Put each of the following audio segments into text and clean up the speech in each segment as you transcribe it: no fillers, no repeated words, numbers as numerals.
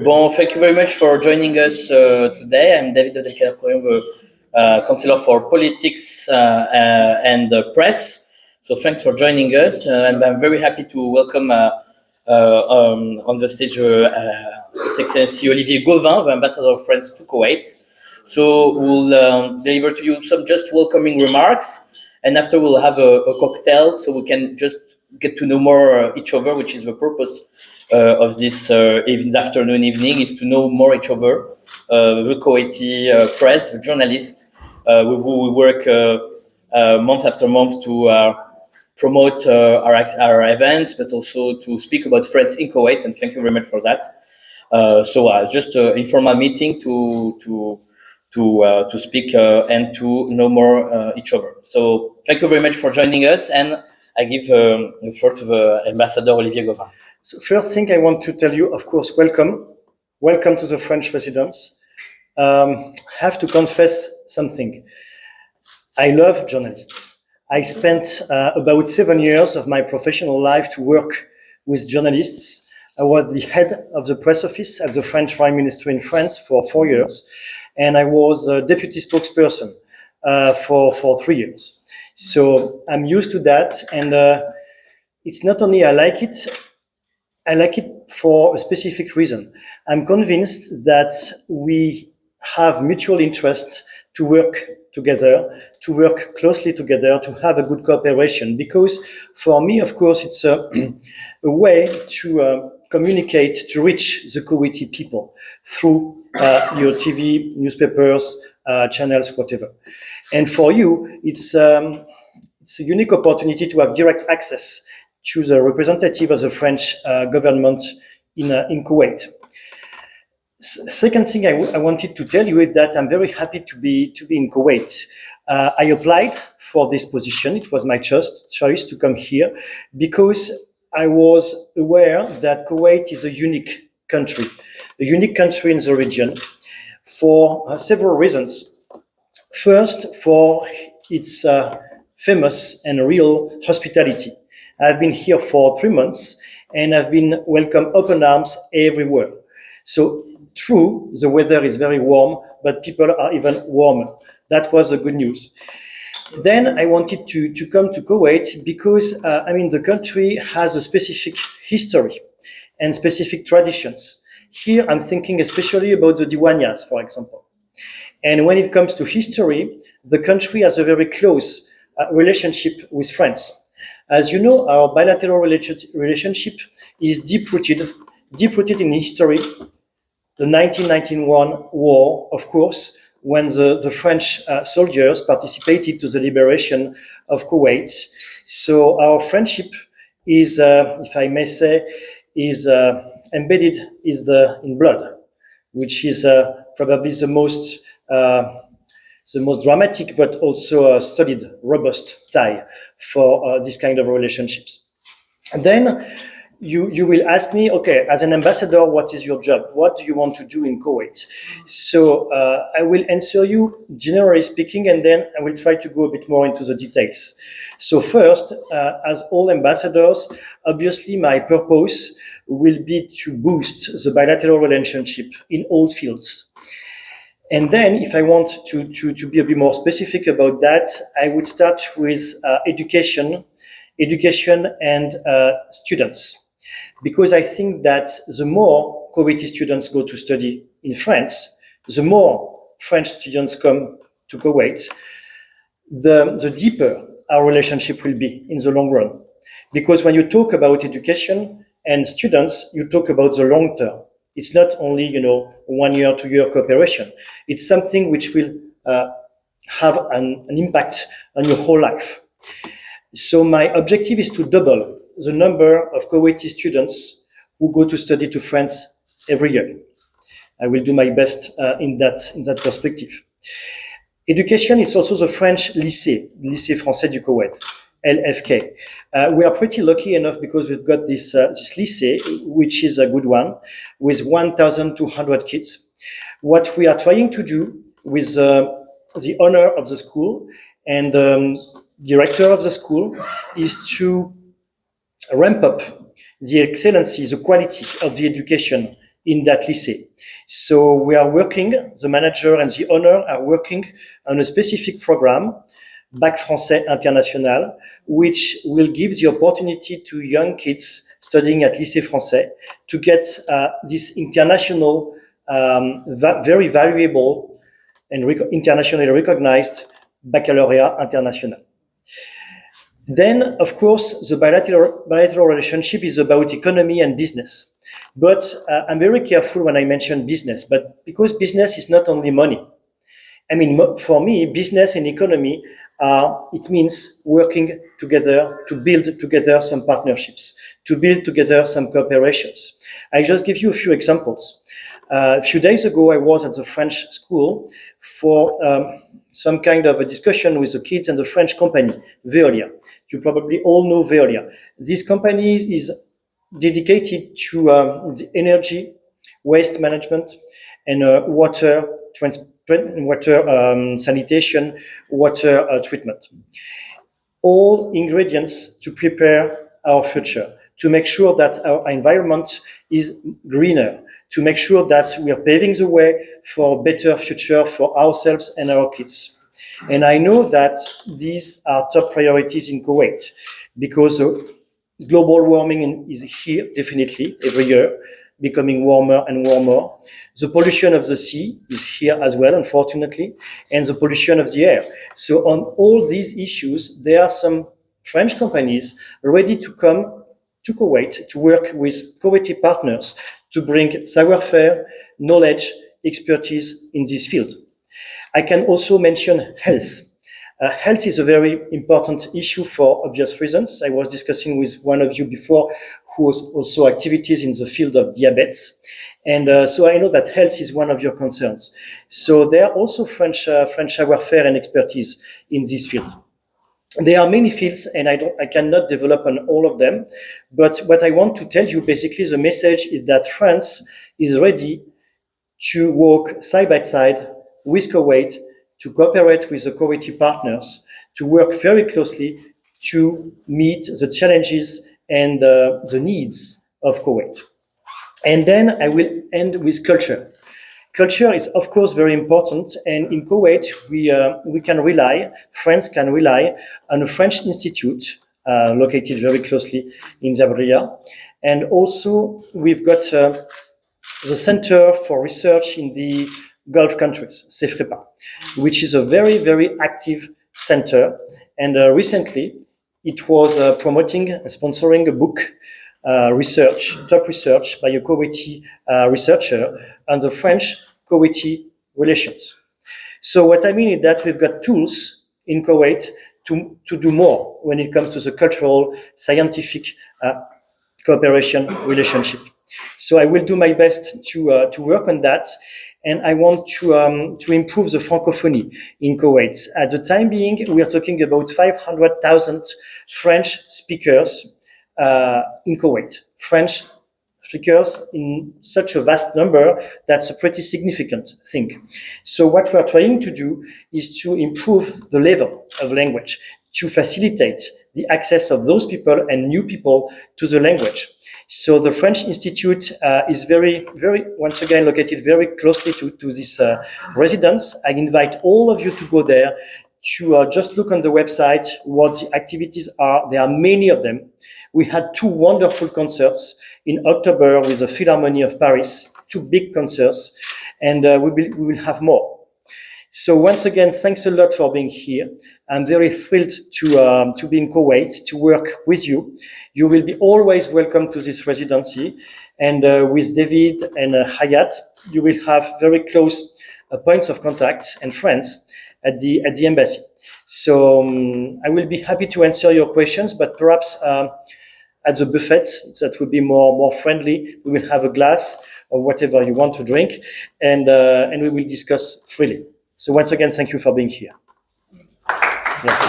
Bon, thank you very much for joining us today. I'm David Delcarion, the Counselor for Politics and Press. So thanks for joining us, and I'm very happy to welcome on the stage His Excellency Olivier Gauvin, the Ambassador of France to Kuwait. So we'll deliver to you some just welcoming remarks, and after we'll have a cocktail so we can just get to know more each other, which is the purpose of this evening, is to know more each other, the Kuwaiti press, the journalists with who we work month after month to promote our events, but also to speak about France in Kuwait, and thank you very much for that. Just an informal meeting to speak and to know more each other. So thank you very much for joining us, and I give the floor to the Ambassador Olivier Gauvin. So first thing I want to tell you, of course, welcome to the French residence. Have to confess something. I love journalists. I spent about 7 years of my professional life to work with journalists. I was the head of the press office at the French Foreign Ministry in France for 4 years, and I was a deputy spokesperson for 3 years. So I'm used to that, and it's not only I like it for a specific reason. I'm convinced that we have mutual interest to work together, to work closely together, to have a good cooperation. Because for me, of course, it's a way to communicate, to reach the Kuwaiti people through your TV, newspapers, channels, whatever. And for you, it's a unique opportunity to have direct access to the representative of the French government in Kuwait. Second thing I wanted to tell you is that I'm very happy to be in Kuwait. I applied for this position. It was my choice to come here because I was aware that Kuwait is a unique country in the region for several reasons. First, for its famous and real hospitality. I've been here for 3 months and I've been welcomed open arms everywhere. So true, the weather is very warm, but people are even warmer. That was the good news. Then I wanted to come to Kuwait because, the country has a specific history and specific traditions. Here I'm thinking especially about the Diwaniyas, for example. And when it comes to history, the country has a very close relationship with France. As you know, our bilateral relationship is deep-rooted in history. The 1991 war, of course, when the French soldiers participated to the liberation of Kuwait. So our friendship is, if I may say, is embedded in blood, which is probably the most dramatic, but also a solid, robust tie for this kind of relationships. And then you will ask me, okay, as an ambassador, what is your job? What do you want to do in Kuwait? So I will answer you generally speaking, and then I will try to go a bit more into the details. So first, as all ambassadors, obviously my purpose will be to boost the bilateral relationship in all fields. And then if I want to be a bit more specific about that, I would start with education and students. Because I think that the more Kuwaiti students go to study in France, the more French students come to Kuwait, the deeper our relationship will be in the long run. Because when you talk about education and students, you talk about the long term. It's not only, 1 year, 2 year cooperation. It's something which will have an impact on your whole life. So my objective is to double the number of Kuwaiti students who go to study to France every year. I will do my best in that perspective. Education is also the French Lycée Français du Koweït, LFK. We are pretty lucky enough because we've got this lycée, which is a good one, with 1,200 kids. What we are trying to do with the owner of the school and director of the school is to ramp up the excellency, the quality of the education in that lycée. So we are working, the manager and the owner are working on a specific program, Bac Français International, which will give the opportunity to young kids studying at Lycée Français to get this international, very valuable and internationally recognized Baccalauréat International. Then, of course, the bilateral relationship is about economy and business. But I'm very careful when I mention business, but because business is not only money. I mean, for me, business and economy, it means working together to build together some partnerships, to build together some cooperations. I just give you a few examples. A few days ago, I was at the French school for some kind of a discussion with the kids and the French company, Veolia. You probably all know Veolia. This company is dedicated to the energy, waste management, and water sanitation, water treatment. All ingredients to prepare our future, to make sure that our environment is greener, to make sure that we are paving the way for a better future for ourselves and our kids. And I know that these are top priorities in Kuwait because global warming is here definitely every year, becoming warmer and warmer. The pollution of the sea is here as well, unfortunately, and the pollution of the air. So on all these issues, there are some French companies ready to come to Kuwait to work with Kuwaiti partners to bring savoir-faire, knowledge, expertise in this field. I can also mention health. Health is a very important issue for obvious reasons. I was discussing with one of you before who has also activities in the field of diabetes. And so I know that health is one of your concerns. So there are also French savoir-faire and expertise in this field. There are many fields, and I cannot develop on all of them. But what I want to tell you, basically, the message is that France is ready to work side by side with Kuwait, to cooperate with the Kuwaiti partners, to work very closely to meet the challenges and the needs of Kuwait. And then I will end with culture. Culture is, of course, very important. And in Kuwait, we can rely, France can rely on a French institute located very closely in Zabriyah. And also, we've got the Center for Research in the Gulf countries, CEFREPA, which is a very, very active center. And recently, it was promoting and sponsoring a book, top research by a Kuwaiti researcher on the French-Kuwaiti relations. So what I mean is that we've got tools in Kuwait to do more when it comes to the cultural, scientific cooperation relationship. So I will do my best to work on that. And I want to improve the francophonie in Kuwait. At the time being, we are talking about 500,000 French speakers in Kuwait. French speakers in such a vast number, that's a pretty significant thing. So what we're trying to do is to improve the level of language, to facilitate the access of those people and new people to the language. So the French Institute is very, very, once again, located very closely to this residence. I invite all of you to go there, to just look on the website what the activities are. There are many of them. We had 2 wonderful concerts in October with the Philharmonie of Paris, 2 big concerts, and we will have more. So once again, thanks a lot for being here. I'm very thrilled to be in Kuwait, to work with you. You will be always welcome to this residency. And with David and Hayat, you will have very close points of contact and friends at the embassy. So I will be happy to answer your questions, but perhaps at the buffet, that would be more friendly. We will have a glass or whatever you want to drink, and we will discuss freely. So once again, thank you for being here. Merci.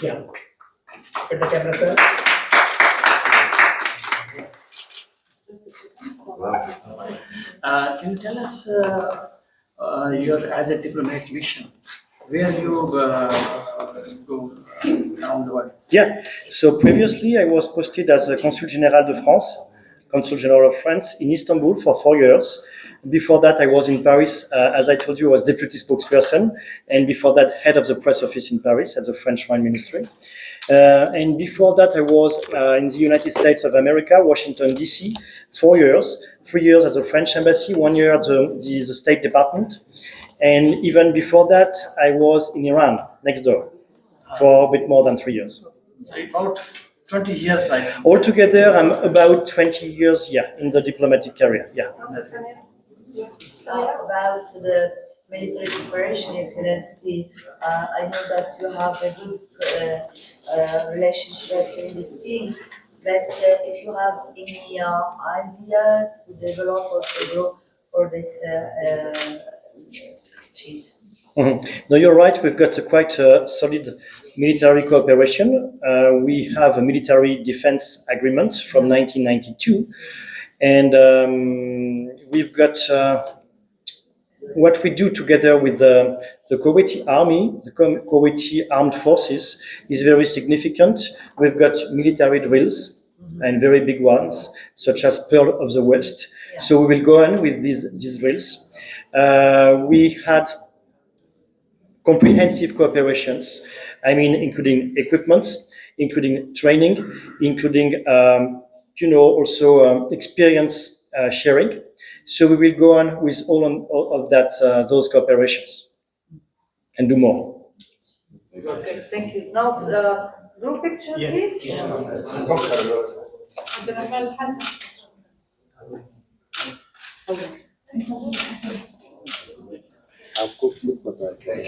Yeah. Get the camera, sir. Can you tell us your as a diplomatic mission, where you go around the world? Yeah. So previously, I was posted as a Consul General de France, Consul General of France in Istanbul for 4 years. Before that, I was in Paris. As I told you, I was deputy spokesperson, and before that, head of the press office in Paris at the French Foreign Ministry. And before that, I was in the United States of America, Washington, D.C., 4 years, 3 years at the French Embassy, 1 year at the State Department. And even before that, I was in Iran, next door, for a bit more than 3 years. About 20 years, I think. Altogether, I'm about 20 years, in the diplomatic career, So about the military cooperation, Excellency, I know that you have a good relationship in this field, but if you have any idea to develop or to grow for this field. No, you're right. We've got a quite solid military cooperation. We have a military defense agreement from 1992, and we've got what we do together with the Kuwaiti army, the Kuwaiti armed forces, is very significant. We've got military drills and very big ones, such as Pearl of the West. So we will go on with these drills. We had comprehensive cooperations, including equipments, including training, including, also experience sharing. So we will go on with all of that, those cooperations, and do more. Okay, thank you. Now, group picture, please. आपको खुद पता है क्या है।